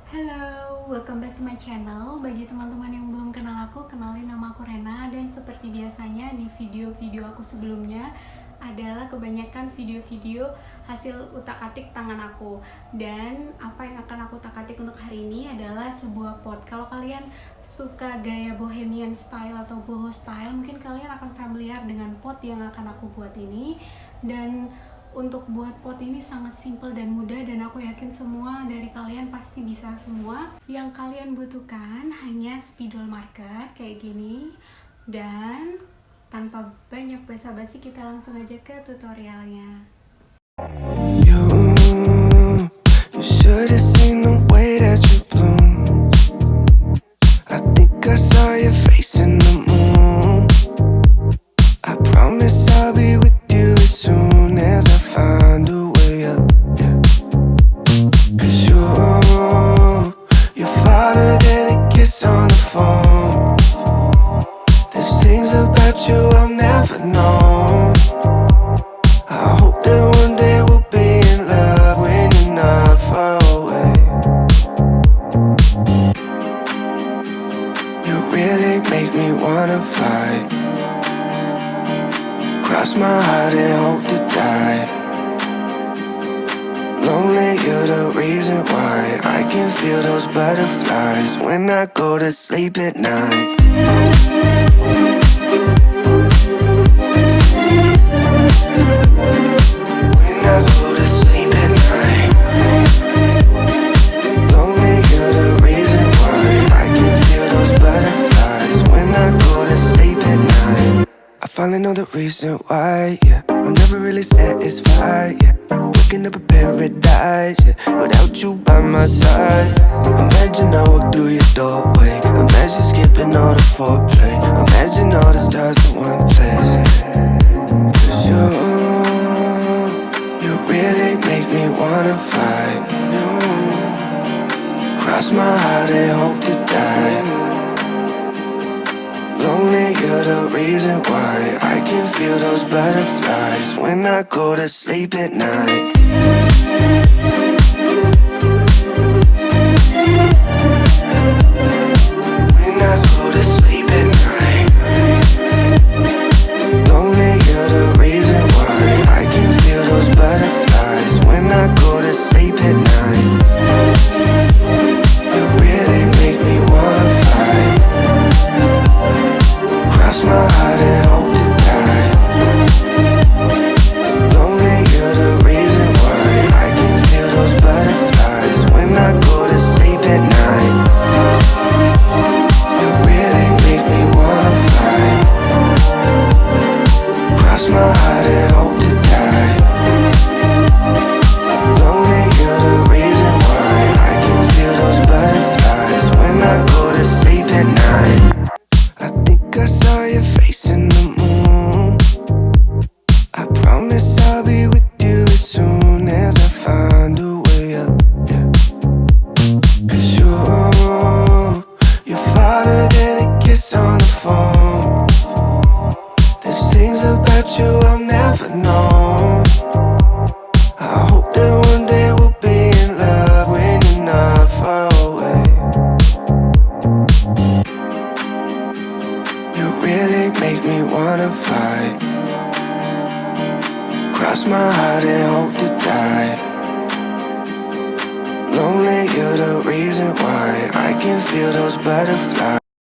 Halo, welcome back to my channel. Bagi teman-teman yang belum kenal aku, kenalin nama aku Rena. Dan seperti biasanya di video-video aku sebelumnya adalah kebanyakan video-video hasil utak-atik tangan aku. Dan apa yang akan aku utak-atik untuk hari ini adalah sebuah pot. Kalau kalian suka gaya bohemian style atau boho style, mungkin kalian akan familiar dengan pot yang akan aku buat ini. Dan untuk buat pot ini sangat simple dan mudah, dan aku yakin semua dari kalian pasti bisa semua. Yang kalian butuhkan hanya spidol marker kayak gini, dan tanpa banyak basa-basi kita langsung aja ke tutorialnya. You should have seen the way that you bloom. I think I saw your face in the moon. I promise I'll be with you as soon as I find a way up, yeah. 'Cause you're farther than a kiss on the phone. There's things about you I'll never know. I hope that one day we'll be in love when you're not far away. You really make me wanna fly, cross my heart and hope to die. Lonely, you're the reason why I can feel those butterflies when I go to sleep at night. When I go to sleep at night. Lonely, you're the reason why I can feel those butterflies when I go to sleep at night. I finally know the reason why, yeah. I'm never really satisfied, yeah. Waking up a paradise, yeah, without you by my side. Imagine I walk through your doorway. Imagine skipping all the foreplay. Imagine all the stars in one place. 'Cause you really make me wanna fly. Cross my heart and hope to die. Lonely, you're the reason why I can feel those butterflies when I go to sleep at night. When I go to sleep at night. Lonely, you're the reason why I can feel those butterflies when I go to sleep at night. You really make me wanna fly, cross my heart and hope to die. Lonely, you're the reason why I can feel those butterflies when I go to sleep at night. You really make me wanna fly, cross my heart and hope to die. Lonely, you're the reason why I can feel those butterflies when I go to sleep at night. I think I saw your face in the moon. I promise I'll be with you as soon as I find a way up, yeah. 'Cause you're farther than a kiss on the phone. There's things about you I'll never know. I hope that one day we'll be in love when you're not far away. You really make me wanna fly, cross my heart and hope to die. Lonely, you're the reason why I can feel those butterflies.